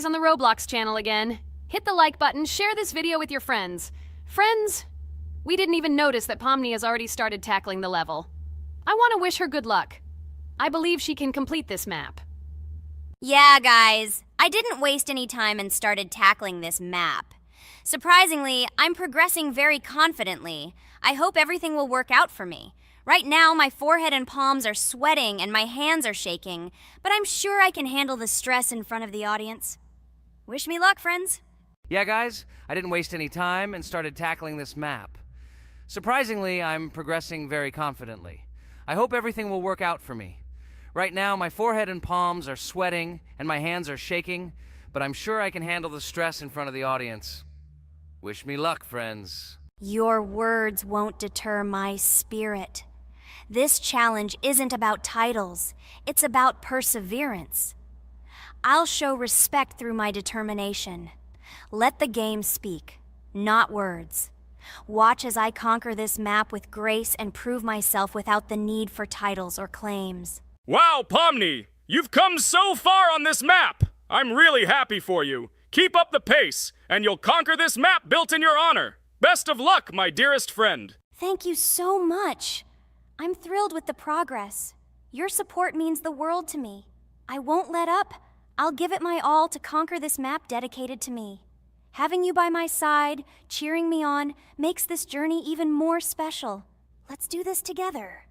series on the Roblox channel again. Hit the like button, share this video with your friends. Friends, we didn't even notice that Pomni has already started tackling the level. I want to wish her good luck. I believe she can complete this map. Yeah, guys, I didn't waste any time and started tackling this map. Surprisingly, I'm progressing very confidently. I hope everything will work out for me. Right now, my forehead and palms are sweating and my hands are shaking, but I'm sure I can handle the stress in front of the audience. Wish me luck, friends. Yeah, guys, I didn't waste any time and started tackling this map. Surprisingly, I'm progressing very confidently. I hope everything will work out for me. Right now, my forehead and palms are sweating and my hands are shaking, but I'm sure I can handle the stress in front of the audience. Wish me luck, friends. Your words won't deter my spirit. This challenge isn't about titles, it's about perseverance. I'll show respect through my determination. Let the game speak, not words. Watch as I conquer this map with grace and prove myself without the need for titles or claims. Wow, Pomni! You've come so far on this map! I'm really happy for you. Keep up the pace, and you'll conquer this map built in your honor. Best of luck, my dearest friend. Thank you so much. I'm thrilled with the progress. Your support means the world to me. I won't let up. I'll give it my all to conquer this map dedicated to me. Having you by my side, cheering me on, makes this journey even more special. Let's do this together.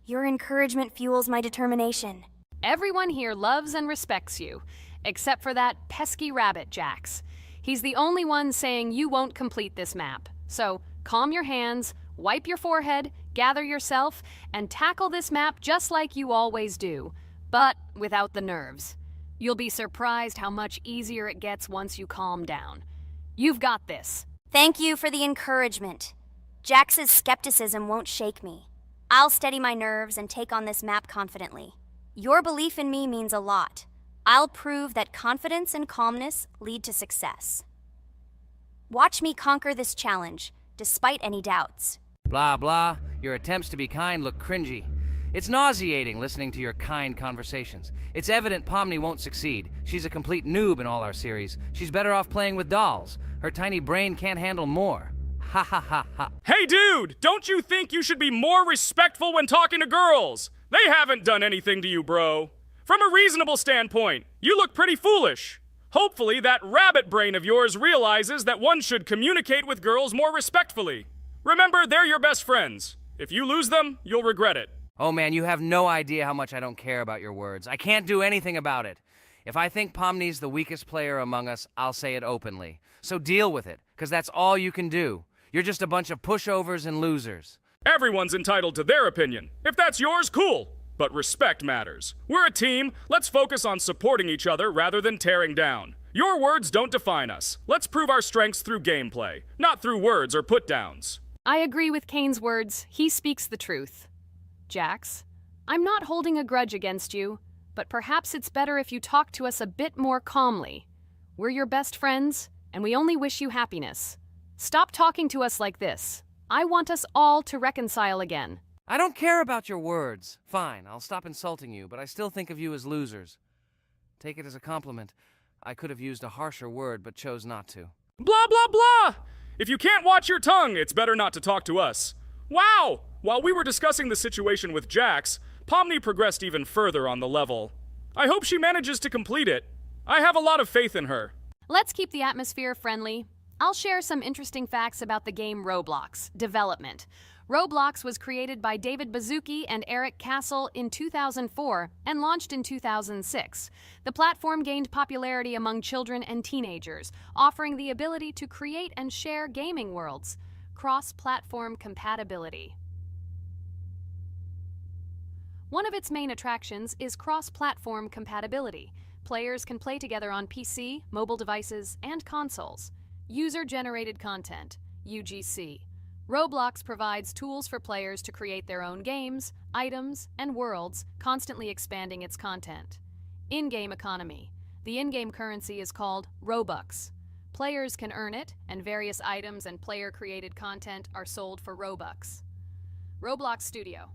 Your encouragement fuels my determination. Everyone here loves and respects you, except for that pesky rabbit, Jax. He's the only one saying you won't complete this map. So, calm your hands, wipe your forehead, gather yourself, and tackle this map just like you always do, but without the nerves. You'll be surprised how much easier it gets once you calm down. You've got this. Thank you for the encouragement. Jax's skepticism won't shake me. I'll steady my nerves and take on this map confidently. Your belief in me means a lot. I'll prove that confidence and calmness lead to success. Watch me conquer this challenge, despite any doubts. Blah, blah. Your attempts to be kind look cringy. It's nauseating listening to your kind conversations. It's evident Pomni won't succeed. She's a complete noob in all our series. She's better off playing with dolls. Her tiny brain can't handle more. Ha ha ha ha. Hey, dude! Don't you think you should be more respectful when talking to girls? They haven't done anything to you, bro. From a reasonable standpoint, you look pretty foolish. Hopefully that rabbit brain of yours realizes that one should communicate with girls more respectfully. Remember, they're your best friends. If you lose them, you'll regret it. Oh man, you have no idea how much I don't care about your words. I can't do anything about it. If I think Pomni's the weakest player among us, I'll say it openly. So deal with it, because that's all you can do. You're just a bunch of pushovers and losers. Everyone's entitled to their opinion. If that's yours, cool. But respect matters. We're a team. Let's focus on supporting each other rather than tearing down. Your words don't define us. Let's prove our strengths through gameplay, not through words or put-downs. I agree with Kane's words. He speaks the truth. Jax, I'm not holding a grudge against you, but perhaps it's better if you talk to us a bit more calmly. We're your best friends, and we only wish you happiness. Stop talking to us like this. I want us all to reconcile again. I don't care about your words. Fine, I'll stop insulting you, but I still think of you as losers. Take it as a compliment. I could have used a harsher word, but chose not to. Blah, blah, blah! If you can't watch your tongue, it's better not to talk to us. Wow! While we were discussing the situation with Jax, Pomni progressed even further on the level. I hope she manages to complete it. I have a lot of faith in her. Let's keep the atmosphere friendly. I'll share some interesting facts about the game Roblox development. Roblox was created by David Baszucki and Eric Castle in 2004 and launched in 2006. The platform gained popularity among children and teenagers, offering the ability to create and share gaming worlds. Cross-platform compatibility. One of its main attractions is cross-platform compatibility. Players can play together on PC, mobile devices, and consoles. User-generated content, UGC. Roblox provides tools for players to create their own games, items, and worlds, constantly expanding its content. In-game economy. The in-game currency is called Robux. Players can earn it, and various items and player-created content are sold for Robux. Roblox Studio.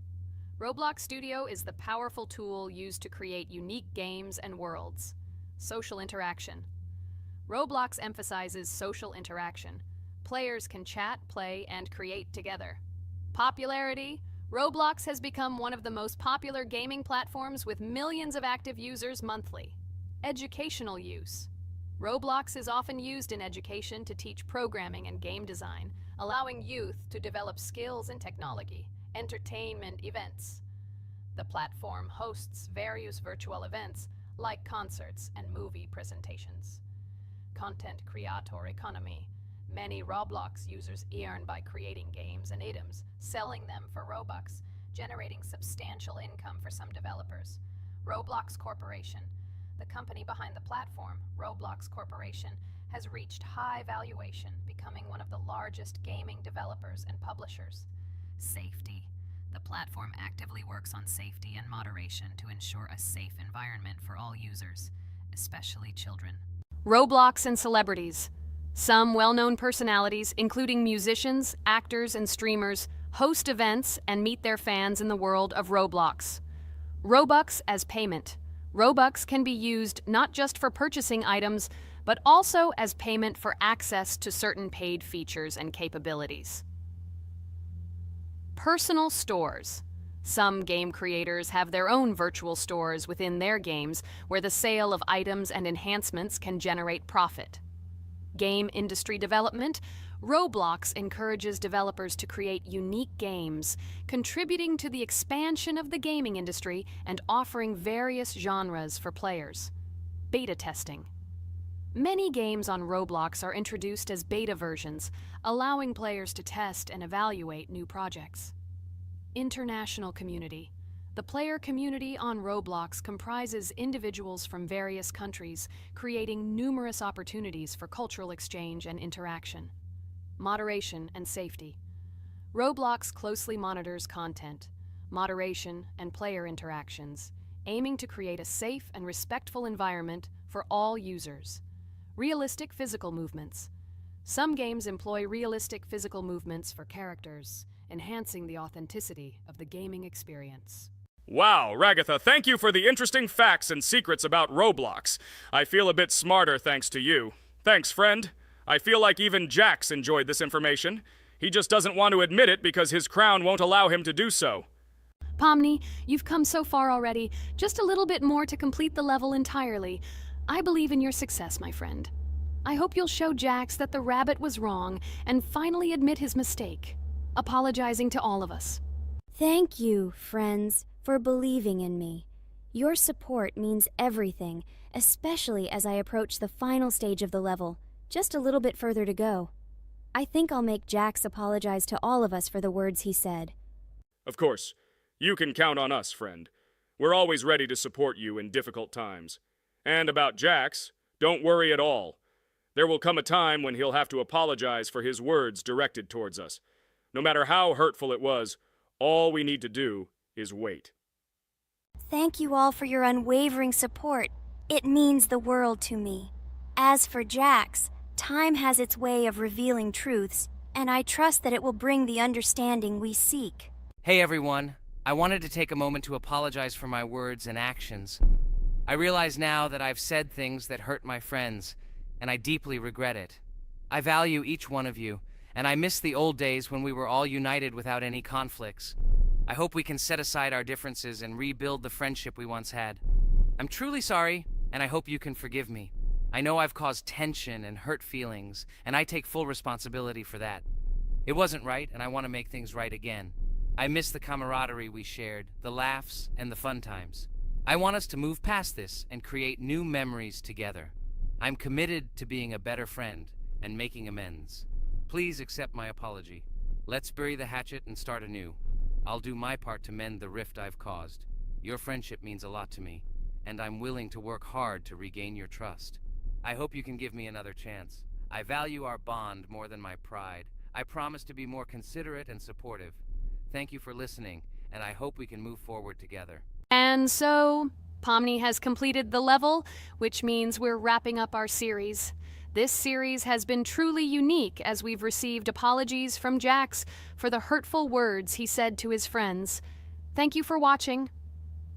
Roblox Studio is the powerful tool used to create unique games and worlds. Social interaction. Roblox emphasizes social interaction. Players can chat, play, and create together. Popularity: Roblox has become one of the most popular gaming platforms with millions of active users monthly. Educational use: Roblox is often used in education to teach programming and game design, allowing youth to develop skills in technology. Entertainment events: the platform hosts various virtual events like concerts and movie presentations. Content creator economy: many Roblox users earn by creating games and items, selling them for Robux, generating substantial income for some developers. Roblox Corporation: the company behind the platform, Roblox Corporation, has reached high valuation, becoming one of the largest gaming developers and publishers. Safety: the platform actively works on safety and moderation to ensure a safe environment for all users, especially children. Roblox and celebrities: some well-known personalities, including musicians, actors, and streamers, host events and meet their fans in the world of Roblox. Robux as payment: Robux can be used not just for purchasing items, but also as payment for access to certain paid features and capabilities. Personal stores: some game creators have their own virtual stores within their games where the sale of items and enhancements can generate profit. Game industry development: Roblox encourages developers to create unique games, contributing to the expansion of the gaming industry and offering various genres for players. Beta testing: many games on Roblox are introduced as beta versions, allowing players to test and evaluate new projects. International community: the player community on Roblox comprises individuals from various countries, creating numerous opportunities for cultural exchange and interaction. Moderation and safety: Roblox closely monitors content, moderation, and player interactions, aiming to create a safe and respectful environment for all users. Realistic physical movements: some games employ realistic physical movements for characters, enhancing the authenticity of the gaming experience. Wow, Ragatha, thank you for the interesting facts and secrets about Roblox. I feel a bit smarter thanks to you. Thanks, friend. I feel like even Jax enjoyed this information. He just doesn't want to admit it because his crown won't allow him to do so. Pomni, you've come so far already. Just a little bit more to complete the level entirely. I believe in your success, my friend. I hope you'll show Jax that the rabbit was wrong and finally admit his mistake, apologizing to all of us. Thank you, friends, for believing in me. Your support means everything, especially as I approach the final stage of the level, just a little bit further to go. I think I'll make Jax apologize to all of us for the words he said. Of course. You can count on us, friend. We're always ready to support you in difficult times. And about Jax, don't worry at all. There will come a time when he'll have to apologize for his words directed towards us. No matter how hurtful it was, all we need to do is wait. Thank you all for your unwavering support. It means the world to me. As for Jax, time has its way of revealing truths, and I trust that it will bring the understanding we seek. Hey everyone, I wanted to take a moment to apologize for my words and actions. I realize now that I've said things that hurt my friends, and I deeply regret it. I value each one of you, and I miss the old days when we were all united without any conflicts. I hope we can set aside our differences and rebuild the friendship we once had. I'm truly sorry, and I hope you can forgive me. I know I've caused tension and hurt feelings, and I take full responsibility for that. It wasn't right, and I want to make things right again. I miss the camaraderie we shared, the laughs, and the fun times. I want us to move past this and create new memories together. I'm committed to being a better friend and making amends. Please accept my apology. Let's bury the hatchet and start anew. I'll do my part to mend the rift I've caused. Your friendship means a lot to me, and I'm willing to work hard to regain your trust. I hope you can give me another chance. I value our bond more than my pride. I promise to be more considerate and supportive. Thank you for listening, and I hope we can move forward together. And so, Pomni has completed the level, which means we're wrapping up our series. This series has been truly unique as we've received apologies from Jax for the hurtful words he said to his friends. Thank you for watching.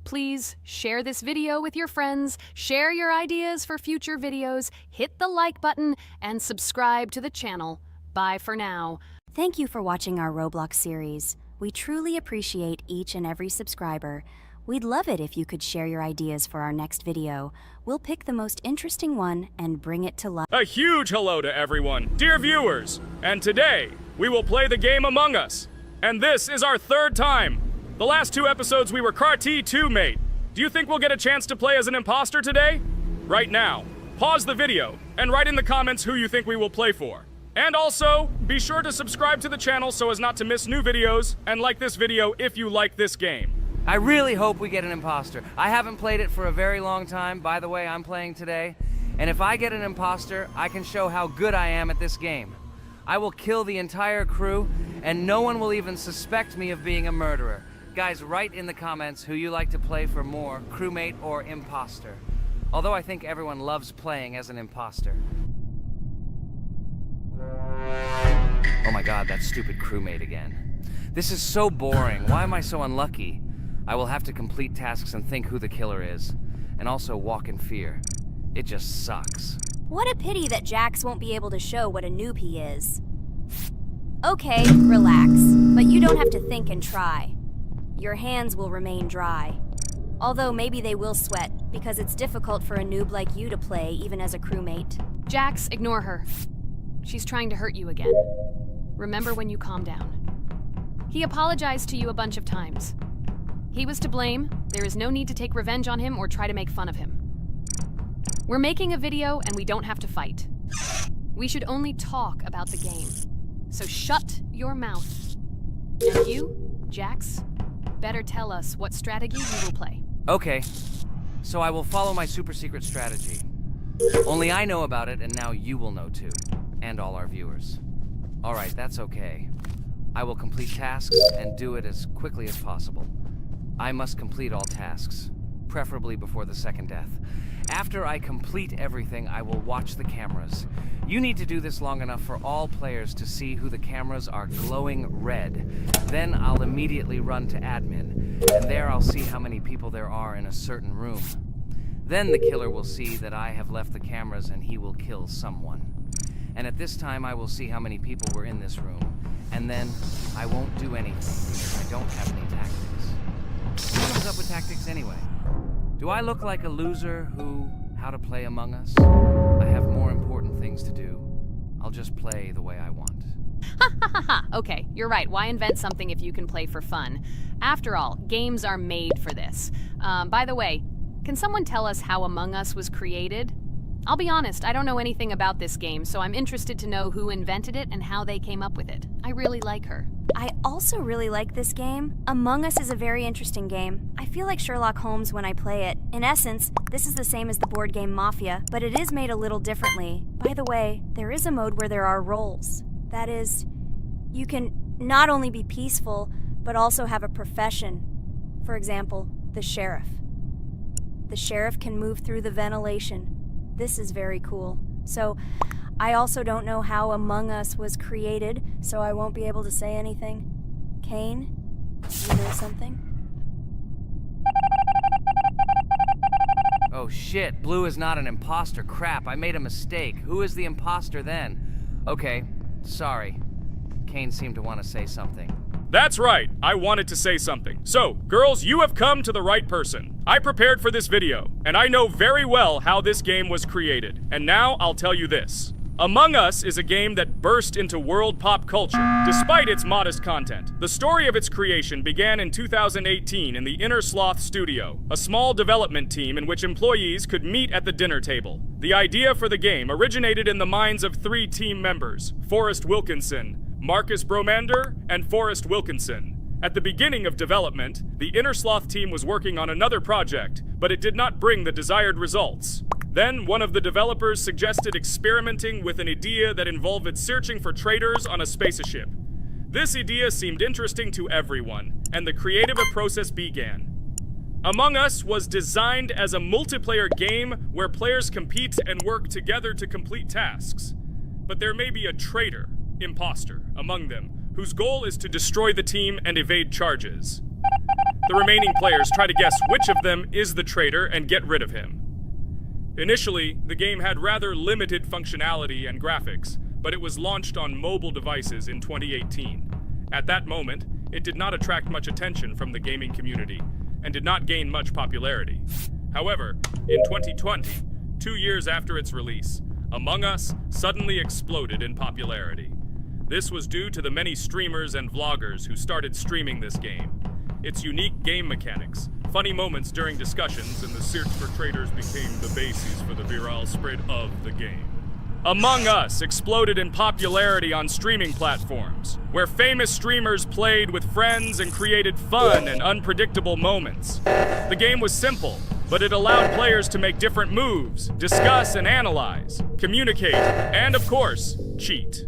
Please share this video with your friends, share your ideas for future videos, hit the like button, and subscribe to the channel. Bye for now. Thank you for watching our Roblox series. We truly appreciate each and every subscriber. We'd love it if you could share your ideas for our next video. We'll pick the most interesting one and bring it to life. A huge hello to everyone, dear viewers. And today, we will play the game Among Us. And this is our third time. The last 2 episodes we were CAR-T 2 mate. Do you think we'll get a chance to play as an imposter today? Right now, pause the video and write in the comments who you think we will play for. And also, be sure to subscribe to the channel so as not to miss new videos, and like this video if you like this game. I really hope we get an imposter. I haven't played it for a very long time. By the way, I'm playing today. And if I get an imposter, I can show how good I am at this game. I will kill the entire crew, and no one will even suspect me of being a murderer. Guys, write in the comments who you like to play for more, crewmate or imposter. Although I think everyone loves playing as an imposter. Oh my god, that stupid crewmate again. This is so boring. Why am I so unlucky? I will have to complete tasks and think who the killer is, and also walk in fear. It just sucks. What a pity that Jax won't be able to show what a noob he is. Okay, relax, but you don't have to think and try. Your hands will remain dry. Although maybe they will sweat, because it's difficult for a noob like you to play even as a crewmate. Jax, ignore her. She's trying to hurt you again. Remember when you calm down. He apologized to you a bunch of times. He was to blame. There is no need to take revenge on him or try to make fun of him. We're making a video and we don't have to fight. We should only talk about the game. So shut your mouth. And you, Jax, better tell us what strategy you will play. Okay, so I will follow my super secret strategy. Only I know about it, and now you will know too. And all our viewers. Alright, that's okay. I will complete tasks and do it as quickly as possible. I must complete all tasks, preferably before the second death. After I complete everything, I will watch the cameras. You need to do this long enough for all players to see who the cameras are glowing red. Then I'll immediately run to admin, and there I'll see how many people there are in a certain room. Then the killer will see that I have left the cameras and he will kill someone. And at this time I will see how many people were in this room. And then I won't do anything because I don't have any tactics. Who comes up with tactics anyway? Do I look like a loser how to play Among Us? I have more important things to do. I'll just play the way I want. Ha ha ha ha! Okay, you're right. Why invent something if you can play for fun? After all, games are made for this. By the way, can someone tell us how Among Us was created? I'll be honest, I don't know anything about this game, so I'm interested to know who invented it and how they came up with it. I really like her. I also really like this game. Among Us is a very interesting game. I feel like Sherlock Holmes when I play it. In essence, this is the same as the board game Mafia, but it is made a little differently. By the way, there is a mode where there are roles. That is, you can not only be peaceful, but also have a profession. For example, the sheriff. The sheriff can move through the ventilation. This is very cool. So, I also don't know how Among Us was created, so I won't be able to say anything. Kane, you know something? Oh shit, Blue is not an imposter. Crap, I made a mistake. Who is the imposter then? Okay, sorry. Kane seemed to want to say something. That's right, I wanted to say something. So, girls, you have come to the right person. I prepared for this video, and I know very well how this game was created. And now I'll tell you this. Among Us is a game that burst into world pop culture, despite its modest content. The story of its creation began in 2018 in the Inner Sloth Studio, a small development team in which employees could meet at the dinner table. The idea for the game originated in the minds of 3 team members, Forrest Wilkinson, Marcus Bromander, and Forrest Wilkinson. At the beginning of development, the Inner Sloth team was working on another project, but it did not bring the desired results. Then, one of the developers suggested experimenting with an idea that involved searching for traitors on a spaceship. This idea seemed interesting to everyone, and the creative process began. Among Us was designed as a multiplayer game where players compete and work together to complete tasks. But there may be a traitor, imposter, among them, whose goal is to destroy the team and evade charges. The remaining players try to guess which of them is the traitor and get rid of him. Initially, the game had rather limited functionality and graphics, but it was launched on mobile devices in 2018. At that moment, it did not attract much attention from the gaming community and did not gain much popularity. However, in 2020, 2 years after its release, Among Us suddenly exploded in popularity. This was due to the many streamers and vloggers who started streaming this game. Its unique game mechanics, funny moments during discussions, and the search for traitors became the basis for the viral spread of the game. Among Us exploded in popularity on streaming platforms, where famous streamers played with friends and created fun and unpredictable moments. The game was simple, but it allowed players to make different moves, discuss and analyze, communicate, and of course, cheat.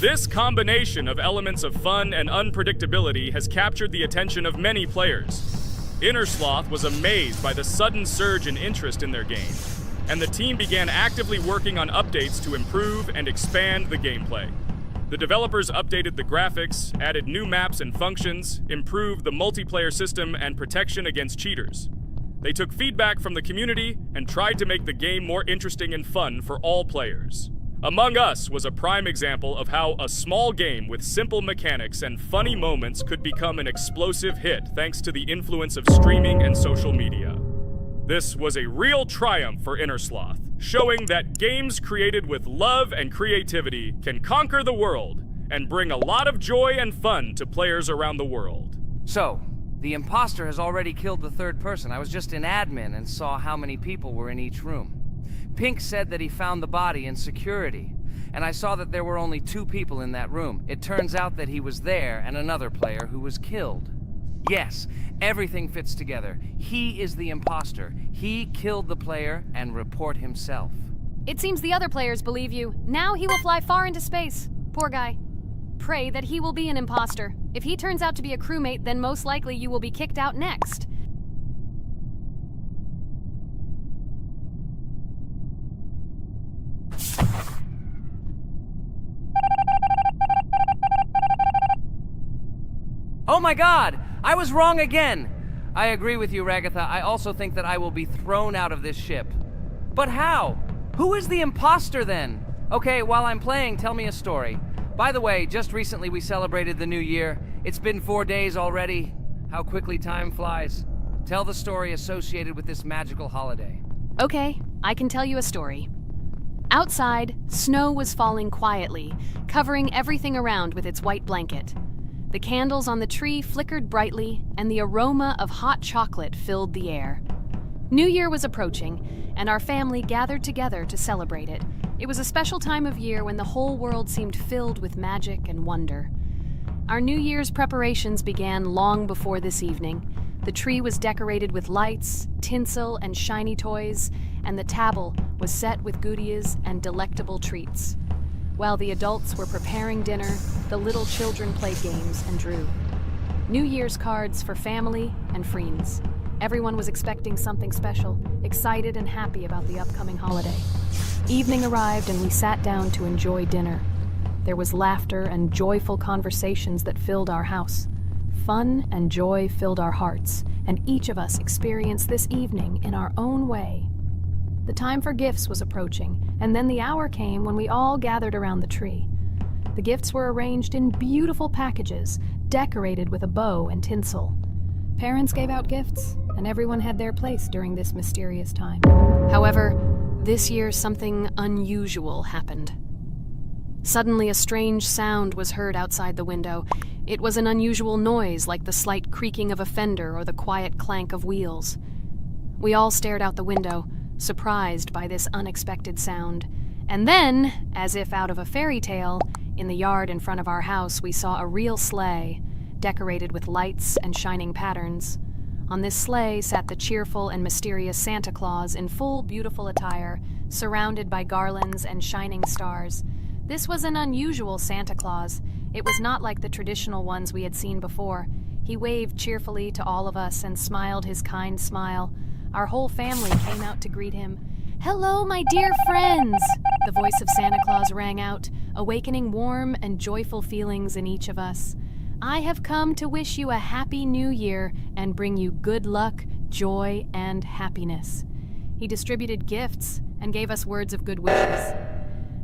This combination of elements of fun and unpredictability has captured the attention of many players. Innersloth was amazed by the sudden surge in interest in their game, and the team began actively working on updates to improve and expand the gameplay. The developers updated the graphics, added new maps and functions, improved the multiplayer system and protection against cheaters. They took feedback from the community and tried to make the game more interesting and fun for all players. Among Us was a prime example of how a small game with simple mechanics and funny moments could become an explosive hit thanks to the influence of streaming and social media. This was a real triumph for Innersloth, showing that games created with love and creativity can conquer the world and bring a lot of joy and fun to players around the world. So, the imposter has already killed the third person. I was just in admin and saw how many people were in each room. Pink said that he found the body in security, and I saw that there were only 2 people in that room. It turns out that he was there and another player who was killed. Yes, everything fits together. He is the imposter. He killed the player and report himself. It seems the other players believe you. Now he will fly far into space. Poor guy. Pray that he will be an imposter. If he turns out to be a crewmate, then most likely you will be kicked out next. Oh my god! I was wrong again! I agree with you, Ragatha. I also think that I will be thrown out of this ship. But how? Who is the imposter then? Okay, while I'm playing, tell me a story. By the way, just recently we celebrated the new year. It's been 4 days already. How quickly time flies. Tell the story associated with this magical holiday. Okay, I can tell you a story. Outside, snow was falling quietly, covering everything around with its white blanket. The candles on the tree flickered brightly, and the aroma of hot chocolate filled the air. New Year was approaching, and our family gathered together to celebrate it. It was a special time of year when the whole world seemed filled with magic and wonder. Our New Year's preparations began long before this evening. The tree was decorated with lights, tinsel, and shiny toys, and the table was set with goodies and delectable treats. While the adults were preparing dinner, the little children played games and drew. New Year's cards for family and friends. Everyone was expecting something special, excited and happy about the upcoming holiday. Evening arrived and we sat down to enjoy dinner. There was laughter and joyful conversations that filled our house. Fun and joy filled our hearts, and each of us experienced this evening in our own way. The time for gifts was approaching, and then the hour came when we all gathered around the tree. The gifts were arranged in beautiful packages, decorated with a bow and tinsel. Parents gave out gifts, and everyone had their place during this mysterious time. However, this year something unusual happened. Suddenly a strange sound was heard outside the window. It was an unusual noise, like the slight creaking of a fender or the quiet clank of wheels. We all stared out the window, surprised by this unexpected sound. And then, as if out of a fairy tale, in the yard in front of our house we saw a real sleigh, decorated with lights and shining patterns. On this sleigh sat the cheerful and mysterious Santa Claus in full beautiful attire, surrounded by garlands and shining stars. This was an unusual Santa Claus. It was not like the traditional ones we had seen before. He waved cheerfully to all of us and smiled his kind smile. Our whole family came out to greet him. "Hello, my dear friends!" The voice of Santa Claus rang out, awakening warm and joyful feelings in each of us. I have come to wish you a happy new year and bring you good luck, joy, and happiness. He distributed gifts and gave us words of good wishes.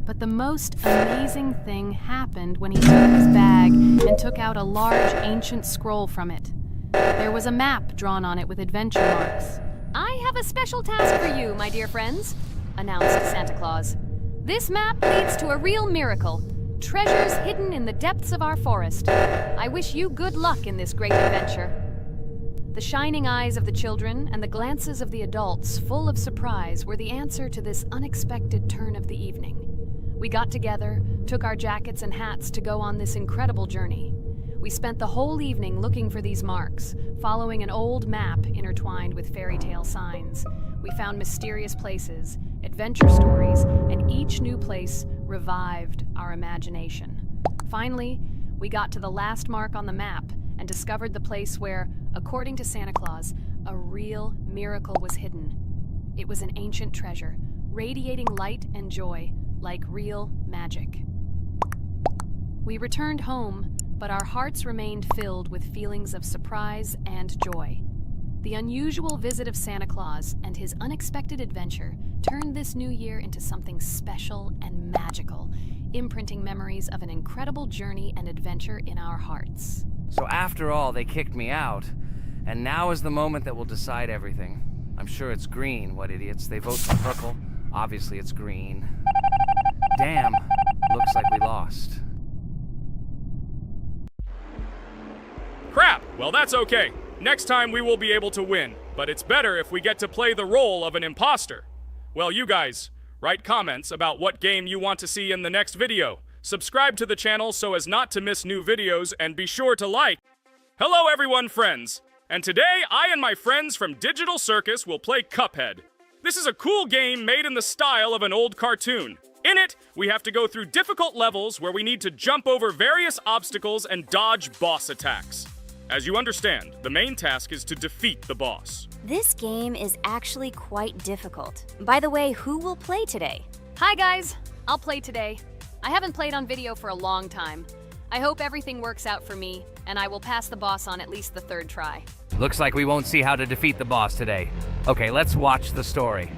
But the most amazing thing happened when he took his bag and took out a large ancient scroll from it. There was a map drawn on it with adventure marks. I have a special task for you, my dear friends, announced Santa Claus. This map leads to a real miracle. Treasures hidden in the depths of our forest. I wish you good luck in this great adventure. The shining eyes of the children and the glances of the adults, full of surprise, were the answer to this unexpected turn of the evening. We got together, took our jackets and hats to go on this incredible journey. We spent the whole evening looking for these marks, following an old map intertwined with fairy tale signs. We found mysterious places, adventure stories, and each new place revived our imagination. Finally, we got to the last mark on the map and discovered the place where, according to Santa Claus, a real miracle was hidden. It was an ancient treasure, radiating light and joy, like real magic. We returned home, but our hearts remained filled with feelings of surprise and joy. The unusual visit of Santa Claus and his unexpected adventure turned this new year into something special and magical, imprinting memories of an incredible journey and adventure in our hearts. So after all, they kicked me out, and now is the moment that will decide everything. I'm sure it's green, what idiots. They vote for purple. Obviously it's green. Damn, looks like we lost. Crap! Well, that's okay. Next time we will be able to win, but it's better if we get to play the role of an imposter. Well, you guys, write comments about what game you want to see in the next video. Subscribe to the channel so as not to miss new videos, and be sure to like. Hello everyone, friends! And today, I and my friends from Digital Circus will play Cuphead. This is a cool game made in the style of an old cartoon. In it, we have to go through difficult levels where we need to jump over various obstacles and dodge boss attacks. As you understand, the main task is to defeat the boss. This game is actually quite difficult. By the way, who will play today? Hi guys, I'll play today. I haven't played on video for a long time. I hope everything works out for me, and I will pass the boss on at least the third try. Looks like we won't see how to defeat the boss today. Okay, let's watch the story.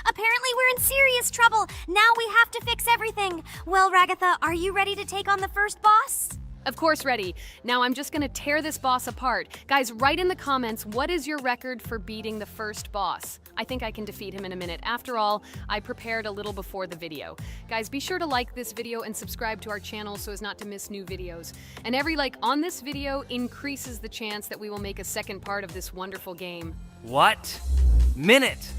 Apparently we're in serious trouble. Now we have to fix everything. Well, Ragatha, are you ready to take on the first boss? Of course ready. Now I'm just gonna tear this boss apart. Guys, write in the comments, what is your record for beating the first boss? I think I can defeat him in a minute. After all, I prepared a little before the video. Guys, be sure to like this video and subscribe to our channel so as not to miss new videos. And every like on this video increases the chance that we will make a second part of this wonderful game. What? Minute!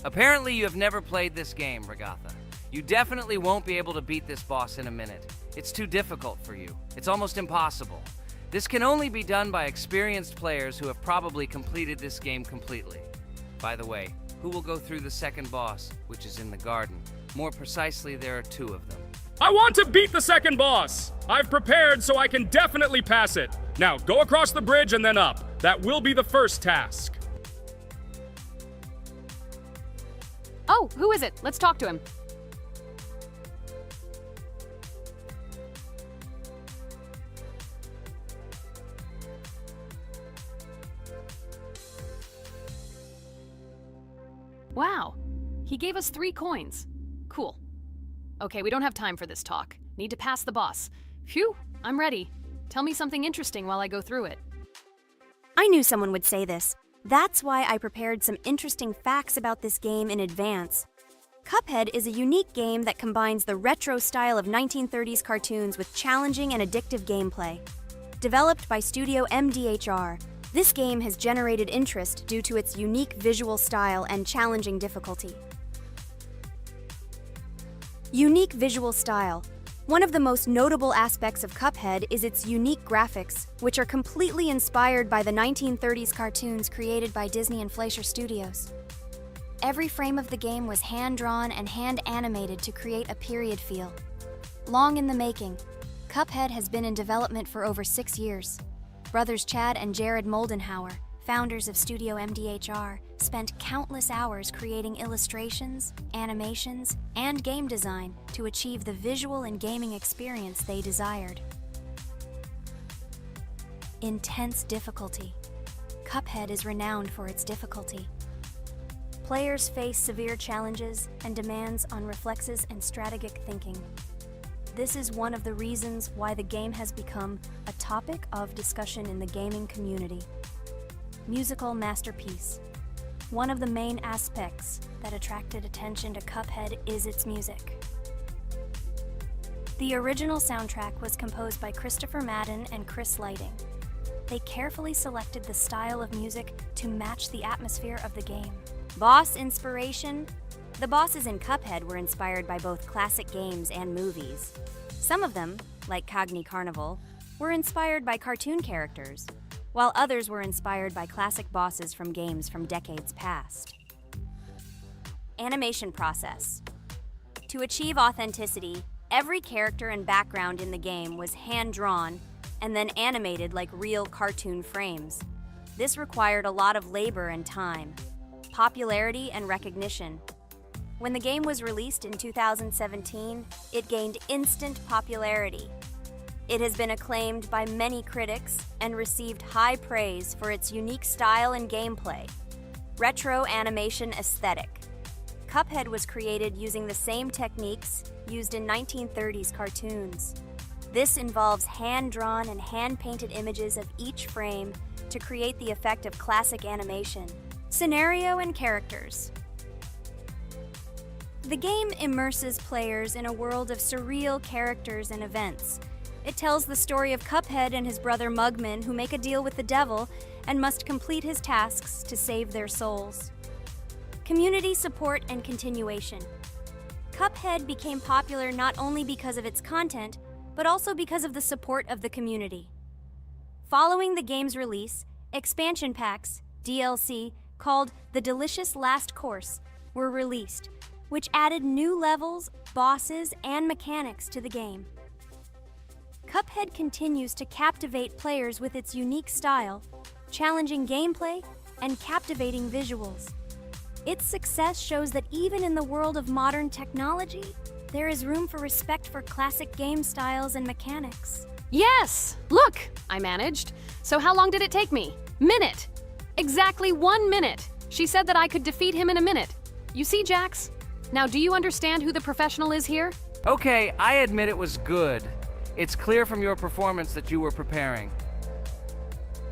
Apparently you have never played this game, Ragatha. You definitely won't be able to beat this boss in a minute. It's too difficult for you. It's almost impossible. This can only be done by experienced players who have probably completed this game completely. By the way, who will go through the second boss, which is in the garden? More precisely, there are two of them. I want to beat the second boss! I've prepared so I can definitely pass it. Now, go across the bridge and then up. That will be the first task. Oh, who is it? Let's talk to him. Wow, he gave us 3 coins. Cool. Okay, we don't have time for this talk. Need to pass the boss. Phew, I'm ready. Tell me something interesting while I go through it. I knew someone would say this. That's why I prepared some interesting facts about this game in advance. Cuphead is a unique game that combines the retro style of 1930s cartoons with challenging and addictive gameplay. Developed by Studio MDHR, this game has generated interest due to its unique visual style and challenging difficulty. Unique visual style. One of the most notable aspects of Cuphead is its unique graphics, which are completely inspired by the 1930s cartoons created by Disney and Fleischer Studios. Every frame of the game was hand-drawn and hand-animated to create a period feel. Long in the making, Cuphead has been in development for over 6 years. Brothers Chad and Jared Moldenhauer, founders of Studio MDHR, spent countless hours creating illustrations, animations, and game design to achieve the visual and gaming experience they desired. Intense difficulty. Cuphead is renowned for its difficulty. Players face severe challenges and demands on reflexes and strategic thinking. This is one of the reasons why the game has become a topic of discussion in the gaming community. Musical masterpiece. One of the main aspects that attracted attention to Cuphead is its music. The original soundtrack was composed by Christopher Madden and Chris Lighting. They carefully selected the style of music to match the atmosphere of the game. Boss inspiration. The bosses in Cuphead were inspired by both classic games and movies. Some of them, like Cogni Carnival, were inspired by cartoon characters, while others were inspired by classic bosses from games from decades past. Animation process. To achieve authenticity, every character and background in the game was hand-drawn and then animated like real cartoon frames. This required a lot of labor and time. Popularity and recognition. When the game was released in 2017, it gained instant popularity. It has been acclaimed by many critics and received high praise for its unique style and gameplay. Retro animation aesthetic. Cuphead was created using the same techniques used in 1930s cartoons. This involves hand-drawn and hand-painted images of each frame to create the effect of classic animation. Scenario and characters. The game immerses players in a world of surreal characters and events. It tells the story of Cuphead and his brother Mugman, who make a deal with the devil and must complete his tasks to save their souls. Community support and continuation. Cuphead became popular not only because of its content, but also because of the support of the community. Following the game's release, expansion packs, DLC, called The Delicious Last Course, were released, which added new levels, bosses, and mechanics to the game. Cuphead continues to captivate players with its unique style, challenging gameplay, and captivating visuals. Its success shows that even in the world of modern technology, there is room for respect for classic game styles and mechanics. Yes! Look! I managed. So how long did it take me? Minute! Exactly 1 minute! She said that I could defeat him in a minute. You see, Jax? Now, do you understand who the professional is here? Okay, I admit it was good. It's clear from your performance that you were preparing.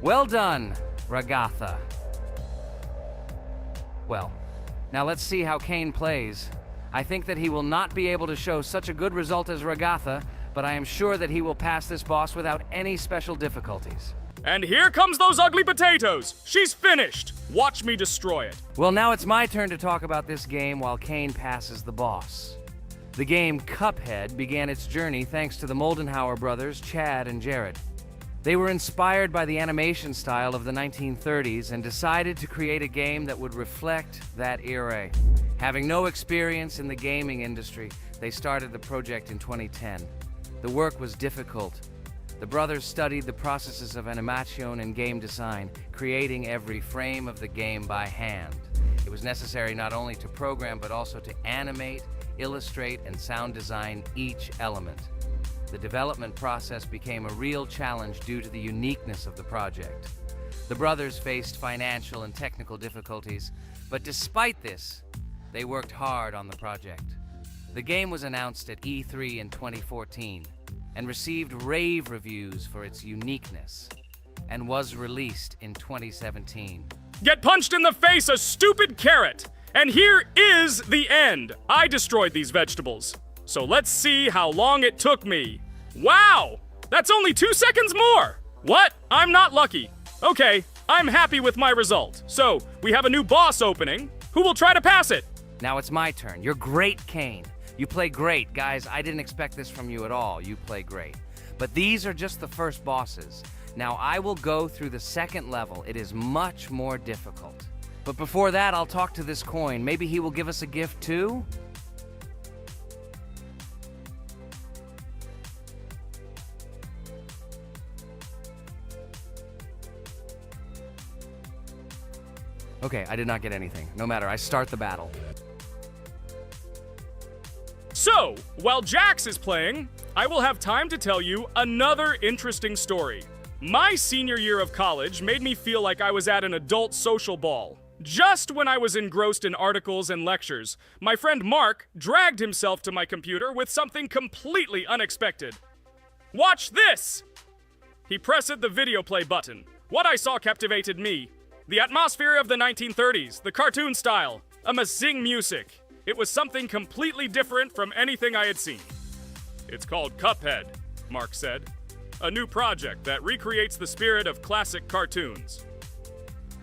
Well done, Ragatha. Well, now let's see how Kane plays. I think that he will not be able to show such a good result as Ragatha, but I am sure that he will pass this boss without any special difficulties. And here comes those ugly potatoes! She's finished! Watch me destroy it. Well, now it's my turn to talk about this game while Kane passes the boss. The game Cuphead began its journey thanks to the Moldenhauer brothers, Chad and Jared. They were inspired by the animation style of the 1930s and decided to create a game that would reflect that era. Having no experience in the gaming industry, they started the project in 2010. The work was difficult. The brothers studied the processes of animation and game design, creating every frame of the game by hand. It was necessary not only to program, but also to animate, illustrate, and sound design each element. The development process became a real challenge due to the uniqueness of the project. The brothers faced financial and technical difficulties, but despite this, they worked hard on the project. The game was announced at E3 in 2014 and received rave reviews for its uniqueness, and was released in 2017. Get punched in the face, a stupid carrot! And here is the end. I destroyed these vegetables. So let's see how long it took me. Wow! That's only 2 seconds more! What? I'm not lucky. Okay, I'm happy with my result. So, we have a new boss opening. Who will try to pass it? Now it's my turn. You're great, Kane. You play great. Guys, I didn't expect this from you at all. You play great. But these are just the first bosses. Now I will go through the second level. It is much more difficult. But before that, I'll talk to this coin. Maybe he will give us a gift too? Okay, I did not get anything. No matter, I start the battle. So, while Jax is playing, I will have time to tell you another interesting story. My senior year of college made me feel like I was at an adult social ball. Just when I was engrossed in articles and lectures, my friend Mark dragged himself to my computer with something completely unexpected. Watch this! He pressed the video play button. What I saw captivated me. The atmosphere of the 1930s, the cartoon style, amazing music. It was something completely different from anything I had seen. It's called Cuphead, Mark said. A new project that recreates the spirit of classic cartoons.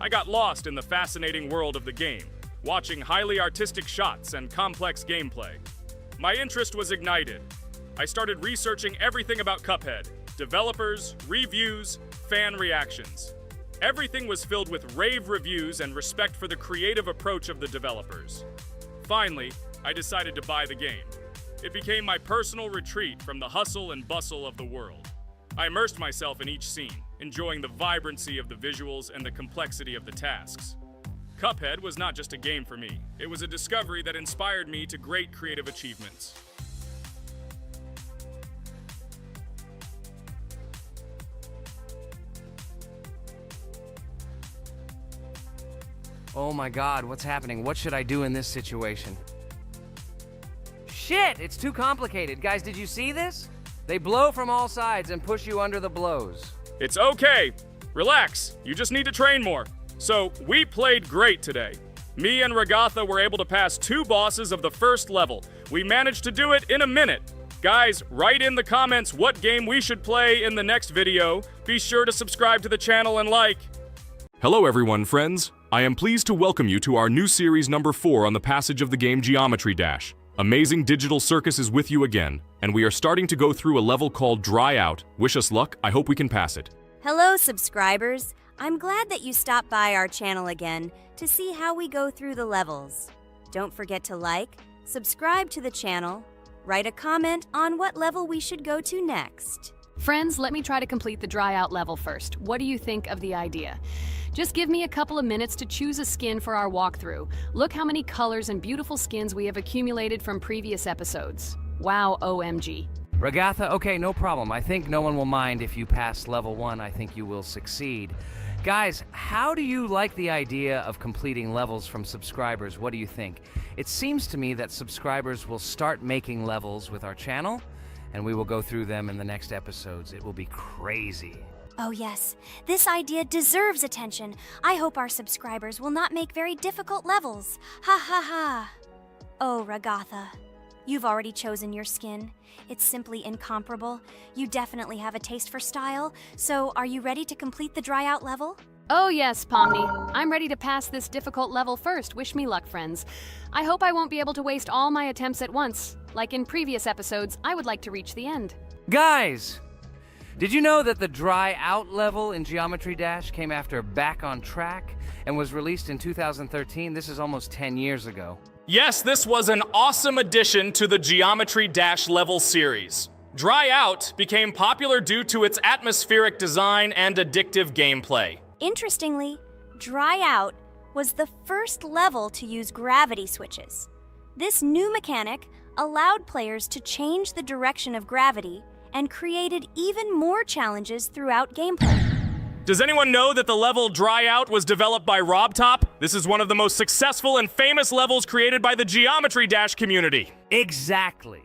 I got lost in the fascinating world of the game, watching highly artistic shots and complex gameplay. My interest was ignited. I started researching everything about Cuphead, developers, reviews, fan reactions. Everything was filled with rave reviews and respect for the creative approach of the developers. Finally, I decided to buy the game. It became my personal retreat from the hustle and bustle of the world. I immersed myself in each scene, enjoying the vibrancy of the visuals and the complexity of the tasks. Cuphead was not just a game for me. It was a discovery that inspired me to great creative achievements. Oh my god, what's happening? What should I do in this situation? Shit, it's too complicated. Guys, did you see this? They blow from all sides and push you under the blows. It's okay. Relax. You just need to train more. So, we played great today. Me and Ragatha were able to pass 2 bosses of the first level. We managed to do it in a minute. Guys, write in the comments what game we should play in the next video. Be sure to subscribe to the channel and like. Hello everyone, friends. I am pleased to welcome you to our new series number 4 on the passage of the game Geometry Dash. Amazing Digital Circus is with you again, and we are starting to go through a level called Dry Out. Wish us luck, I hope we can pass it. Hello, subscribers. I'm glad that you stopped by our channel again to see how we go through the levels. Don't forget to like, subscribe to the channel, write a comment on what level we should go to next. Friends, let me try to complete the dry out level first. What do you think of the idea? Just give me a couple of minutes to choose a skin for our walkthrough. Look how many colors and beautiful skins we have accumulated from previous episodes. Wow, OMG. Ragatha, okay, no problem. I think no one will mind if you pass level 1. I think you will succeed. Guys, how do you like the idea of completing levels from subscribers? What do you think? It seems to me that subscribers will start making levels with our channel, and we will go through them in the next episodes. It will be crazy. Oh yes, this idea deserves attention. I hope our subscribers will not make very difficult levels. Ha ha ha. Oh, Ragatha, you've already chosen your skin. It's simply incomparable. You definitely have a taste for style. So, are you ready to complete the dry out level? Oh yes, Pomni. I'm ready to pass this difficult level first. Wish me luck, friends. I hope I won't be able to waste all my attempts at once. Like in previous episodes, I would like to reach the end. Guys! Did you know that the Dry Out level in Geometry Dash came after Back on Track and was released in 2013? This is almost 10 years ago. Yes, this was an awesome addition to the Geometry Dash level series. Dry Out became popular due to its atmospheric design and addictive gameplay. Interestingly, Dry Out was the first level to use gravity switches. This new mechanic allowed players to change the direction of gravity and created even more challenges throughout gameplay. Does anyone know that the level Dry Out was developed by RobTop? This is one of the most successful and famous levels created by the Geometry Dash community. Exactly.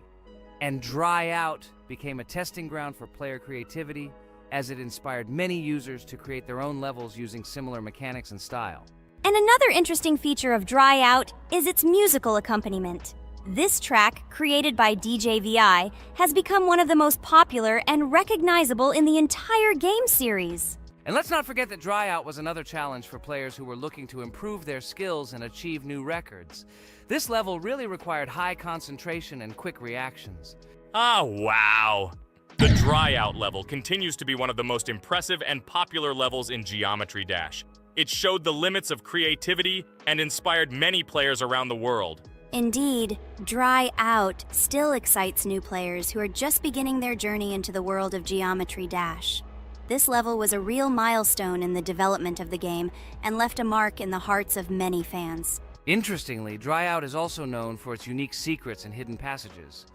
And Dry Out became a testing ground for player creativity, as it inspired many users to create their own levels using similar mechanics and style. And another interesting feature of Dry Out is its musical accompaniment. This track, created by DJ VI, has become one of the most popular and recognizable in the entire game series. And let's not forget that Dry Out was another challenge for players who were looking to improve their skills and achieve new records. This level really required high concentration and quick reactions. Ah, wow. The Dry Out level continues to be one of the most impressive and popular levels in Geometry Dash. It showed the limits of creativity and inspired many players around the world. Indeed, Dry Out still excites new players who are just beginning their journey into the world of Geometry Dash. This level was a real milestone in the development of the game and left a mark in the hearts of many fans. Interestingly, Dry Out is also known for its unique secrets and hidden passages.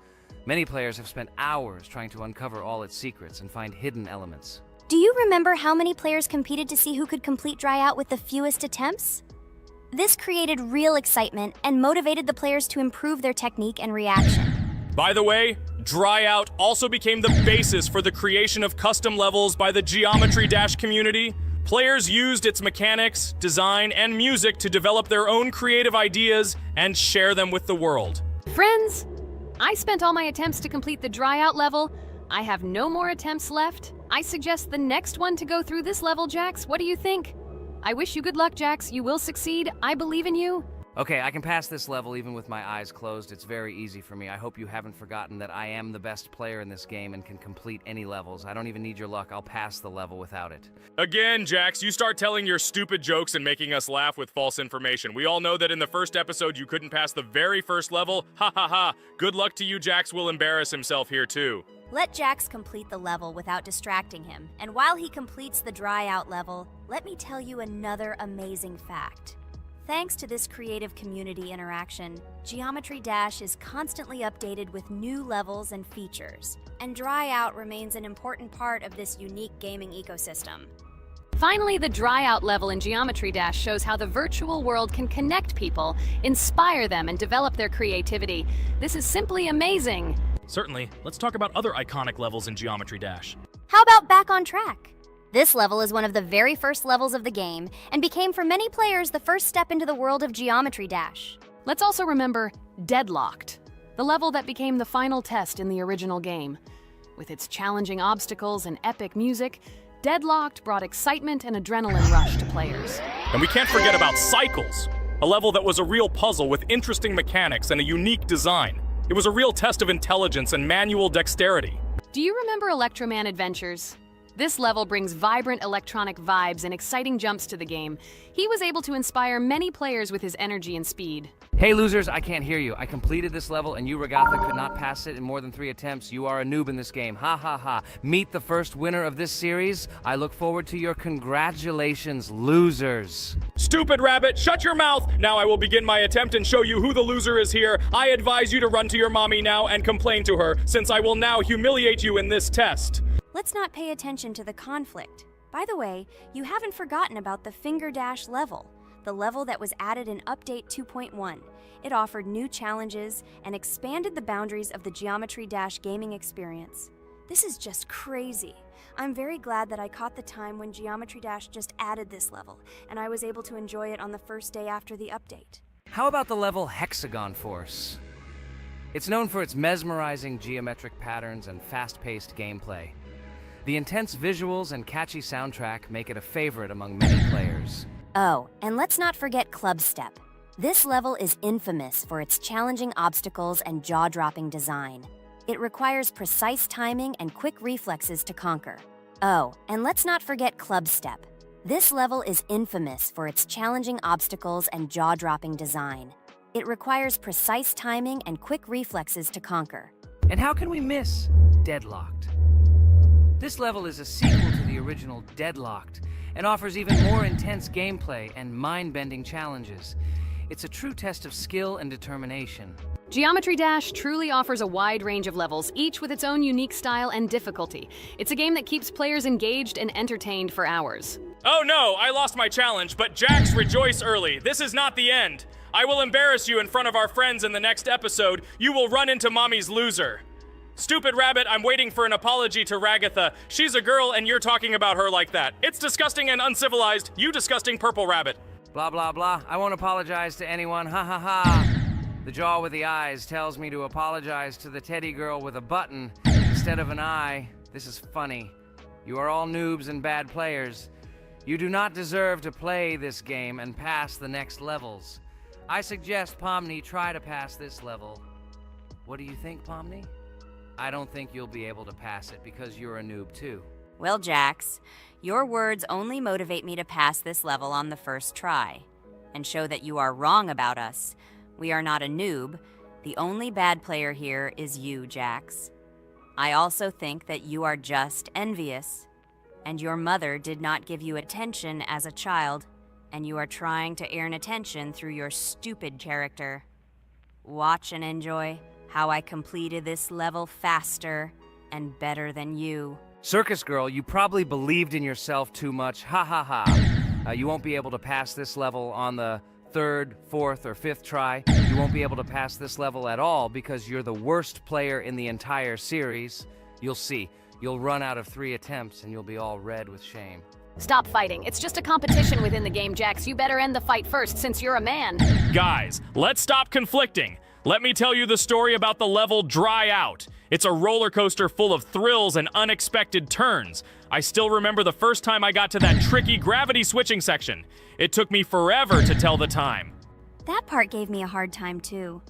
Many players have spent hours trying to uncover all its secrets and find hidden elements. Do you remember how many players competed to see who could complete Dry Out with the fewest attempts? This created real excitement and motivated the players to improve their technique and reaction. By the way, Dry Out also became the basis for the creation of custom levels by the Geometry Dash community. Players used its mechanics, design, and music to develop their own creative ideas and share them with the world. Friends, I spent all my attempts to complete the Dry Out level. I have no more attempts left. I suggest the next one to go through this level, Jax. What do you think? I wish you good luck, Jax. You will succeed. I believe in you. Okay, I can pass this level even with my eyes closed. It's very easy for me. I hope you haven't forgotten that I am the best player in this game and can complete any levels. I don't even need your luck. I'll pass the level without it. Again, Jax, you start telling your stupid jokes and making us laugh with false information. We all know that in the first episode you couldn't pass the very first level. Ha ha ha. Good luck to you, Jax will embarrass himself here too. Let Jax complete the level without distracting him, and while he completes the Dry Out level, let me tell you another amazing fact. Thanks to this creative community interaction, Geometry Dash is constantly updated with new levels and features, and Dry Out remains an important part of this unique gaming ecosystem. Finally, the Dry Out level in Geometry Dash shows how the virtual world can connect people, inspire them, and develop their creativity. This is simply amazing. Certainly. Let's talk about other iconic levels in Geometry Dash. How about Back on Track? This level is one of the very first levels of the game, and became for many players the first step into the world of Geometry Dash. Let's also remember Deadlocked, the level that became the final test in the original game. With its challenging obstacles and epic music, Deadlocked brought excitement and adrenaline rush to players. And we can't forget about Cycles, a level that was a real puzzle with interesting mechanics and a unique design. It was a real test of intelligence and manual dexterity. Do you remember Electroman Adventures? This level brings vibrant electronic vibes and exciting jumps to the game. He was able to inspire many players with his energy and speed. Hey losers, I can't hear you. I completed this level and you, Regatha, could not pass it in more than 3 attempts. You are a noob in this game. Ha ha ha. Meet the first winner of this series. I look forward to your congratulations, losers. Stupid rabbit, shut your mouth! Now I will begin my attempt and show you who the loser is here. I advise you to run to your mommy now and complain to her, since I will now humiliate you in this test. Let's not pay attention to the conflict. By the way, you haven't forgotten about the Finger Dash level, the level that was added in Update 2.1. It offered new challenges and expanded the boundaries of the Geometry Dash gaming experience. This is just crazy. I'm very glad that I caught the time when Geometry Dash just added this level, and I was able to enjoy it on the first day after the update. How about the level Hexagon Force? It's known for its mesmerizing geometric patterns and fast-paced gameplay. The intense visuals and catchy soundtrack make it a favorite among many players. Oh, and let's not forget Club Step. This level is infamous for its challenging obstacles and jaw-dropping design. It requires precise timing and quick reflexes to conquer. Oh, and let's not forget Club Step. This level is infamous for its challenging obstacles and jaw-dropping design. It requires precise timing and quick reflexes to conquer. And how can we miss Deadlocked? This level is a sequel to the original Deadlocked and offers even more intense gameplay and mind-bending challenges. It's a true test of skill and determination. Geometry Dash truly offers a wide range of levels, each with its own unique style and difficulty. It's a game that keeps players engaged and entertained for hours. Oh no, I lost my challenge, but Jax, rejoice early. This is not the end. I will embarrass you in front of our friends in the next episode. You will run into Mommy's loser. Stupid Rabbit, I'm waiting for an apology to Ragatha. She's a girl and you're talking about her like that. It's disgusting and uncivilized. You disgusting Purple Rabbit. Blah, blah, blah. I won't apologize to anyone. Ha ha ha. The jaw with the eyes tells me to apologize to the teddy girl with a button instead of an eye. This is funny. You are all noobs and bad players. You do not deserve to play this game and pass the next levels. I suggest Pomni try to pass this level. What do you think, Pomni? I don't think you'll be able to pass it because you're a noob too. Well, Jax, your words only motivate me to pass this level on the first try and show that you are wrong about us. We are not a noob. The only bad player here is you, Jax. I also think that you are just envious, and your mother did not give you attention as a child, and you are trying to earn attention through your stupid character. Watch and enjoy how I completed this level faster and better than you. Circus girl, you probably believed in yourself too much. Ha ha ha. You won't be able to pass this level on the third, fourth, or fifth try. You won't be able to pass this level at all because you're the worst player in the entire series. You'll see. You'll run out of 3 attempts and you'll be all red with shame. Stop fighting. It's just a competition within the game, Jax. You better end the fight first since you're a man. Guys, let's stop conflicting. Let me tell you the story about the level Dry Out. It's a roller coaster full of thrills and unexpected turns. I still remember the first time I got to that tricky gravity switching section. It took me forever to tell the time. That part gave me a hard time too.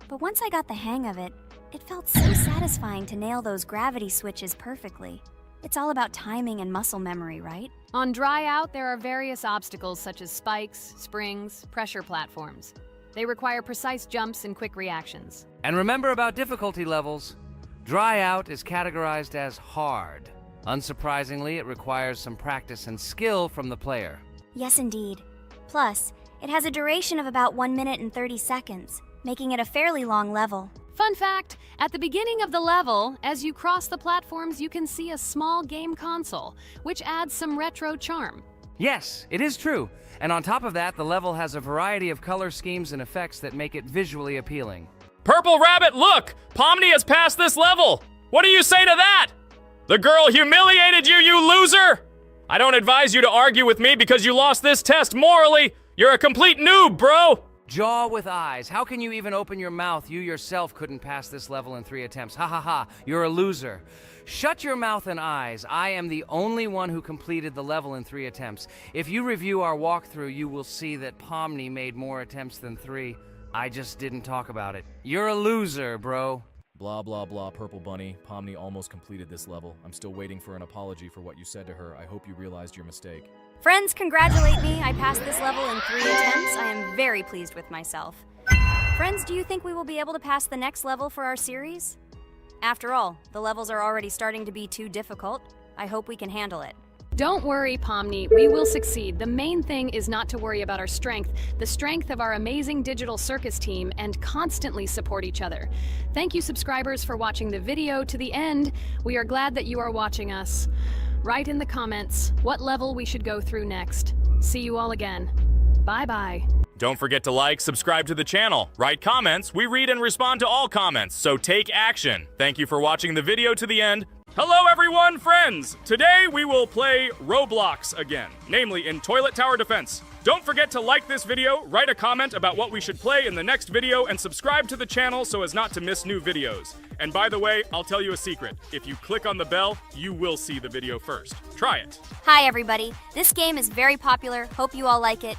But once I got the hang of it, it felt so satisfying to nail those gravity switches perfectly. It's all about timing and muscle memory, right? On Dry Out, there are various obstacles such as spikes, springs, pressure platforms. They require precise jumps and quick reactions. And remember about difficulty levels. Dry Out is categorized as hard. Unsurprisingly, it requires some practice and skill from the player. Yes, indeed. Plus, it has a duration of about 1 minute and 30 seconds, making it a fairly long level. Fun fact, at the beginning of the level, as you cross the platforms, you can see a small game console, which adds some retro charm. Yes, it is true. And on top of that, the level has a variety of color schemes and effects that make it visually appealing. Purple Rabbit, look! Pomni has passed this level! What do you say to that? The girl humiliated you, you loser! I don't advise you to argue with me because you lost this test morally. You're a complete noob, bro! Jaw with eyes. How can you even open your mouth? You yourself couldn't pass this level in 3 attempts. Ha ha ha. You're a loser. Shut your mouth and eyes. I am the only one who completed the level in 3 attempts. If you review our walkthrough, you will see that Pomni made more attempts than 3. I just didn't talk about it. You're a loser, bro. Blah, blah, blah, Purple Bunny. Pomni almost completed this level. I'm still waiting for an apology for what you said to her. I hope you realized your mistake. Friends, congratulate me. I passed this level in 3 attempts. I am very pleased with myself. Friends, do you think we will be able to pass the next level for our series? After all, the levels are already starting to be too difficult. I hope we can handle it. Don't worry, Pomni. We will succeed. The main thing is not to worry about our strength, the strength of our amazing digital circus team, and constantly support each other. Thank you, subscribers, for watching the video to the end. We are glad that you are watching us. Write in the comments what level we should go through next. See you all again. Bye-bye. Don't forget to like, subscribe to the channel, write comments. We read and respond to all comments, so take action. Thank you for watching the video to the end. Hello everyone, friends! Today we will play Roblox again, namely in Toilet Tower Defense. Don't forget to like this video, write a comment about what we should play in the next video, and subscribe to the channel so as not to miss new videos. And by the way, I'll tell you a secret. If you click on the bell, you will see the video first. Try it. Hi, everybody. This game is very popular. Hope you all like it.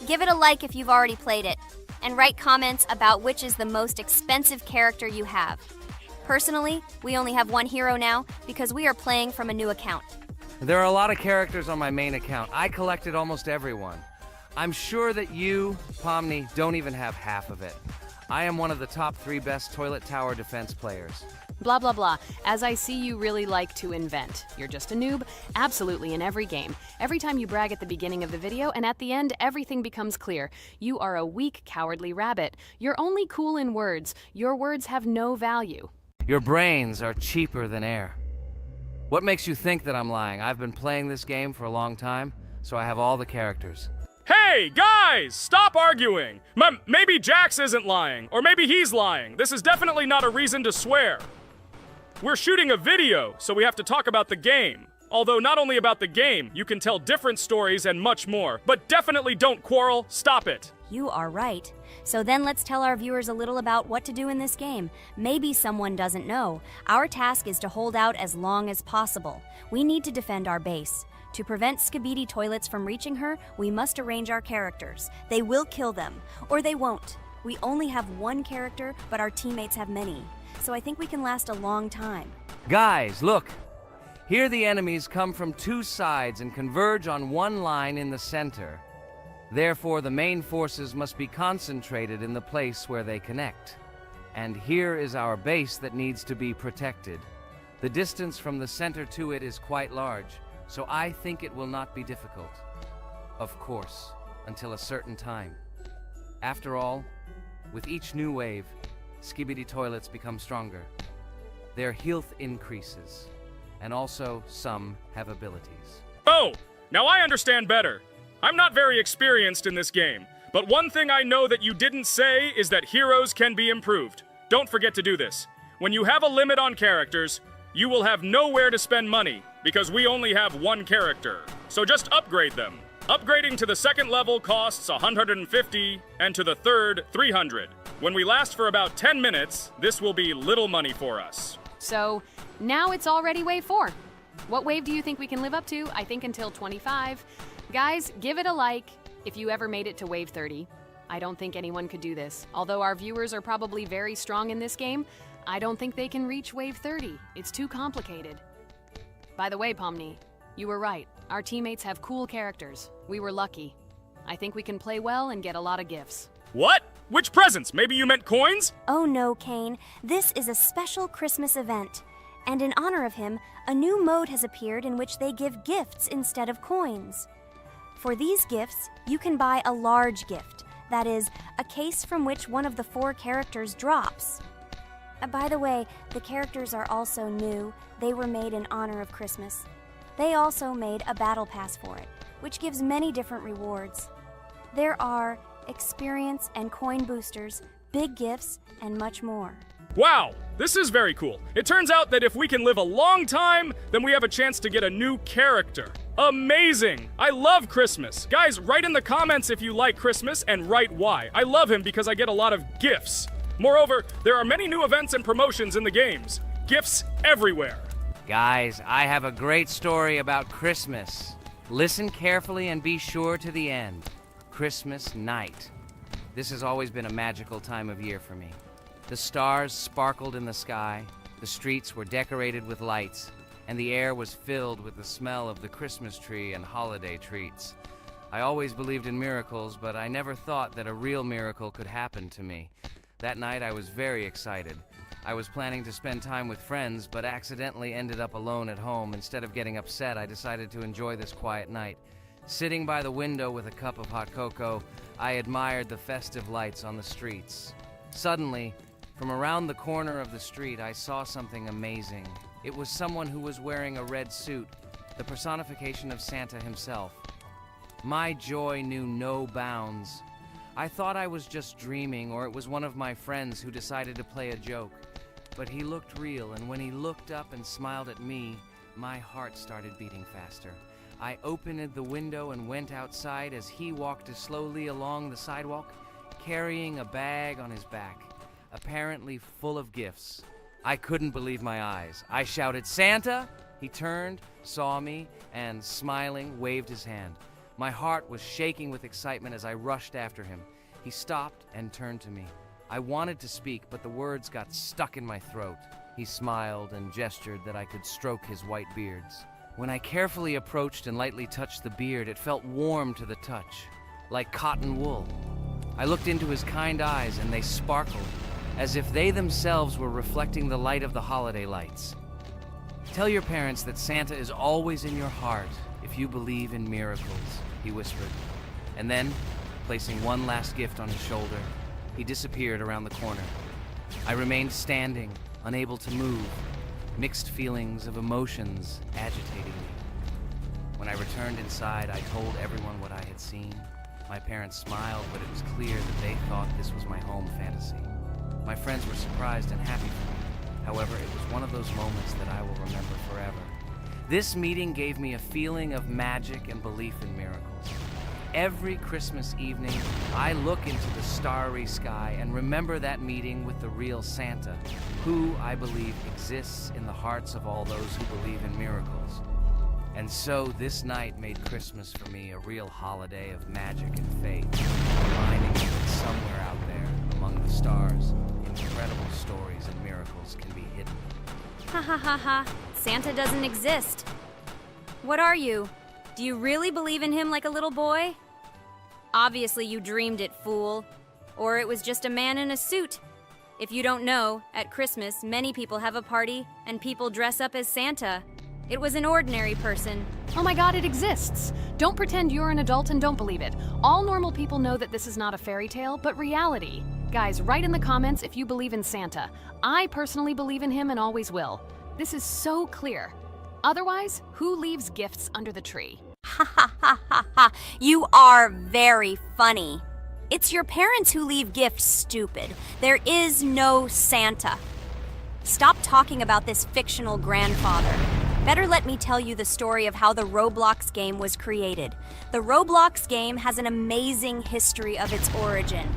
Give it a like if you've already played it. And write comments about which is the most expensive character you have. Personally, we only have one hero now because we are playing from a new account. There are a lot of characters on my main account. I collected almost everyone. I'm sure that you, Pomni, don't even have half of it. I am one of the top 3 best Toilet Tower Defense players. Blah, blah, blah. As I see you really like to invent. You're just a noob? Absolutely, in every game. Every time you brag at the beginning of the video, and at the end, everything becomes clear. You are a weak, cowardly rabbit. You're only cool in words. Your words have no value. Your brains are cheaper than air. What makes you think that I'm lying? I've been playing this game for a long time, so I have all the characters. Hey, guys! Stop arguing! Maybe Jax isn't lying, or maybe he's lying. This is definitely not a reason to swear. We're shooting a video, so we have to talk about the game. Although not only about the game, you can tell different stories and much more. But definitely don't quarrel. Stop it. You are right. So then let's tell our viewers a little about what to do in this game. Maybe someone doesn't know. Our task is to hold out as long as possible. We need to defend our base. To prevent Skibidi Toilets from reaching her, we must arrange our characters. They will kill them, or they won't. We only have one character, but our teammates have many. So I think we can last a long time. Guys, look! Here the enemies come from two sides and converge on one line in the center. Therefore, the main forces must be concentrated in the place where they connect. And here is our base that needs to be protected. The distance from the center to it is quite large, so I think it will not be difficult. Of course, until a certain time. After all, with each new wave, Skibidi Toilets become stronger. Their health increases, and also some have abilities. Oh, now I understand better. I'm not very experienced in this game, but one thing I know that you didn't say is that heroes can be improved. Don't forget to do this. When you have a limit on characters, you will have nowhere to spend money, because we only have one character. So just upgrade them. Upgrading to the second level costs 150, and to the third, 300. When we last for about 10 minutes, this will be little money for us. So, now it's already wave 4. What wave do you think we can live up to? I think until 25. Guys, give it a like if you ever made it to wave 30. I don't think anyone could do this. Although our viewers are probably very strong in this game, I don't think they can reach wave 30. It's too complicated. By the way, Pomni, you were right. Our teammates have cool characters. We were lucky. I think we can play well and get a lot of gifts. What? Which presents? Maybe you meant coins? Oh no, Kane. This is a special Christmas event. And in honor of him, a new mode has appeared in which they give gifts instead of coins. For these gifts, you can buy a large gift. That is, a case from which one of the 4 characters drops. By the way, the characters are also new. They were made in honor of Christmas. They also made a battle pass for it, which gives many different rewards. There are experience and coin boosters, big gifts, and much more. Wow, this is very cool. It turns out that if we can live a long time, then we have a chance to get a new character. Amazing! I love Christmas. Guys, write in the comments if you like Christmas and write why. I love him because I get a lot of gifts. Moreover, there are many new events and promotions in the games. Gifts everywhere. Guys, I have a great story about Christmas. Listen carefully and be sure to the end. Christmas night. This has always been a magical time of year for me. The stars sparkled in the sky, the streets were decorated with lights, and the air was filled with the smell of the Christmas tree and holiday treats. I always believed in miracles, but I never thought that a real miracle could happen to me. That night I was very excited. I was planning to spend time with friends, but accidentally ended up alone at home. Instead of getting upset, I decided to enjoy this quiet night. Sitting by the window with a cup of hot cocoa, I admired the festive lights on the streets. Suddenly, from around the corner of the street, I saw something amazing. It was someone who was wearing a red suit, the personification of Santa himself. My joy knew no bounds. I thought I was just dreaming, or it was one of my friends who decided to play a joke. But he looked real, and when he looked up and smiled at me, my heart started beating faster. I opened the window and went outside as he walked slowly along the sidewalk, carrying a bag on his back, apparently full of gifts. I couldn't believe my eyes. I shouted, "Santa!" He turned, saw me, and smiling, waved his hand. My heart was shaking with excitement as I rushed after him. He stopped and turned to me. I wanted to speak, but the words got stuck in my throat. He smiled and gestured that I could stroke his white beards. When I carefully approached and lightly touched the beard, it felt warm to the touch, like cotton wool. I looked into his kind eyes and they sparkled. as if they themselves were reflecting the light of the holiday lights. Tell your parents that Santa is always in your heart if you believe in miracles, he whispered. And then, placing one last gift on his shoulder, he disappeared around the corner. I remained standing, unable to move, mixed feelings of emotions agitating me. When I returned inside, I told everyone what I had seen. My parents smiled, but it was clear that they thought this was my home fantasy. My friends were surprised and happy for me. However, it was one of those moments that I will remember forever. This meeting gave me a feeling of magic and belief in miracles. Every Christmas evening, I look into the starry sky and remember that meeting with the real Santa, who, I believe, exists in the hearts of all those who believe in miracles. And so this night made Christmas for me a real holiday of magic and faith, reminding me that somewhere out there, among the stars, incredible stories and miracles can be hidden. Ha ha ha ha. Santa doesn't exist. What are you? Do you really believe in him like a little boy? Obviously you dreamed it, fool. Or it was just a man in a suit. If you don't know, at Christmas, many people have a party and people dress up as Santa. It was an ordinary person. Oh my god, it exists! Don't pretend you're an adult and don't believe it. All normal people know that this is not a fairy tale, but reality. Guys, write in the comments if you believe in Santa. I personally believe in him and always will. This is so clear. Otherwise, who leaves gifts under the tree? Ha ha ha ha ha. You are very funny. It's your parents who leave gifts, stupid. There is no Santa. Stop talking about this fictional grandfather. Better let me tell you the story of how the Roblox game was created. The Roblox game has an amazing history of its origin.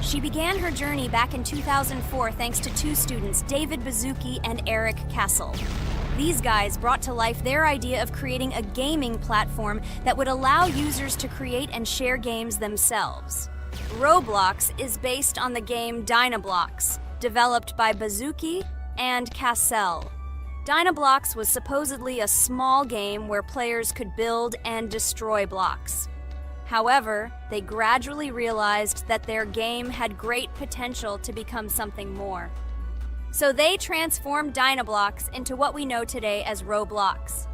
She began her journey back in 2004 thanks to two students, David Bazuki and Eric Castle. These guys brought to life their idea of creating a gaming platform that would allow users to create and share games themselves. Roblox is based on the game Dynablox, developed by Bazuki and Cassell. Dynablox was supposedly a small game where players could build and destroy blocks. However, they gradually realized that their game had great potential to become something more. So they transformed Dynablox into what we know today as Roblox.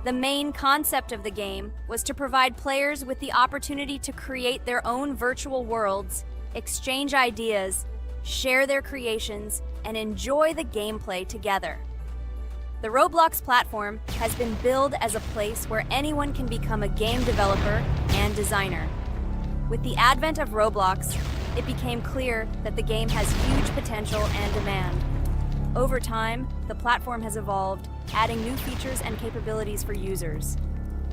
The main concept of the game was to provide players with the opportunity to create their own virtual worlds, exchange ideas, share their creations, and enjoy the gameplay together. The Roblox platform has been billed as a place where anyone can become a game developer and designer. With the advent of Roblox, it became clear that the game has huge potential and demand. Over time, the platform has evolved, adding new features and capabilities for users.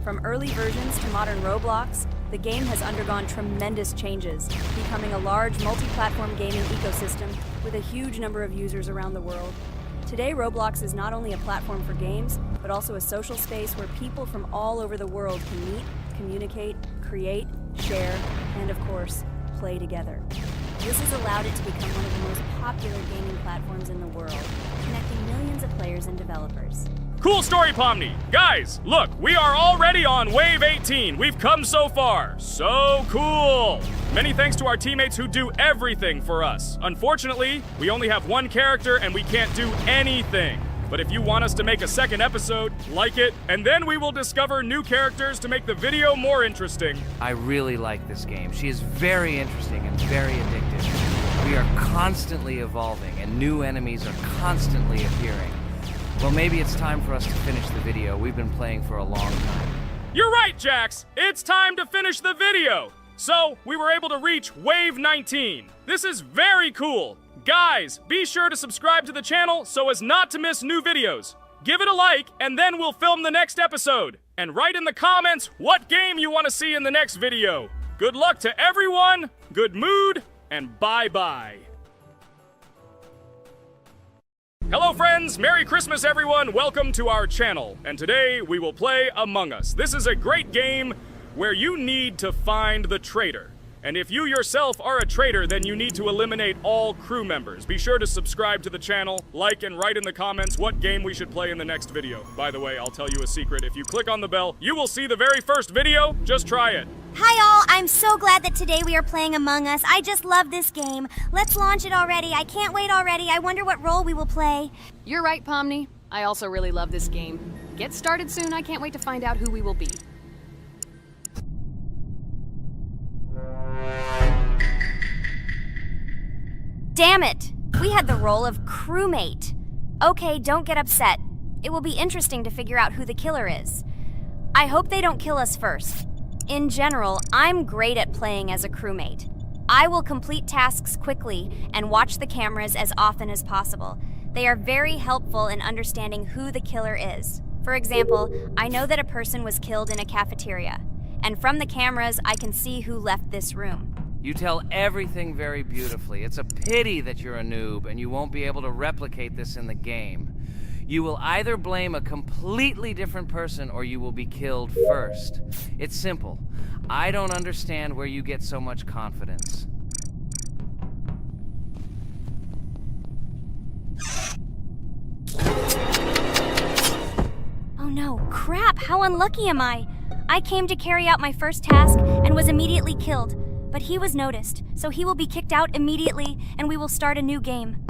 From early versions to modern Roblox, the game has undergone tremendous changes, becoming a large multi-platform gaming ecosystem with a huge number of users around the world. Today, Roblox is not only a platform for games, but also a social space where people from all over the world can meet, communicate, create, share, and of course, play together. This has allowed it to become one of the most popular gaming platforms in the world, connecting millions of players and developers. Cool story, Pomni. Guys, look, we are already on Wave 18. We've come so far. So cool. Many thanks to our teammates who do everything for us. Unfortunately, we only have one character and we can't do anything. But if you want us to make a second episode, like it, and then we will discover new characters to make the video more interesting. I really like this game. She is very interesting and very addictive. We are constantly evolving and new enemies are constantly appearing. Well, maybe it's time for us to finish the video. We've been playing for a long time. You're right, Jax. It's time to finish the video. So, we were able to reach Wave 19. This is very cool. Guys, be sure to subscribe to the channel so as not to miss new videos. Give it a like, and then we'll film the next episode. And write in the comments what game you want to see in the next video. Good luck to everyone, good mood, and bye-bye. Hello friends, Merry Christmas everyone, welcome to our channel. And today we will play Among Us. This is a great game where you need to find the traitor. And if you yourself are a traitor, then you need to eliminate all crew members. Be sure to subscribe to the channel, like and write in the comments what game we should play in the next video. By the way, I'll tell you a secret. If you click on the bell, you will see the very first video. Just try it. Hi all, I'm so glad that today we are playing Among Us. I just love this game. Let's launch it already. I can't wait already. I wonder what role we will play. You're right, Pomni. I also really love this game. Get started soon. I can't wait to find out who we will be. Damn it! We had the role of crewmate. Okay, don't get upset. It will be interesting to figure out who the killer is. I hope they don't kill us first. In general, I'm great at playing as a crewmate. I will complete tasks quickly and watch the cameras as often as possible. They are very helpful in understanding who the killer is. For example, I know that a person was killed in a cafeteria, and from the cameras, I can see who left this room. You tell everything very beautifully. It's a pity that you're a noob and you won't be able to replicate this in the game. You will either blame a completely different person or you will be killed first. It's simple. I don't understand where you get so much confidence. Oh no, crap, how unlucky am I? I came to carry out my first task and was immediately killed, but he was noticed, so he will be kicked out immediately and we will start a new game.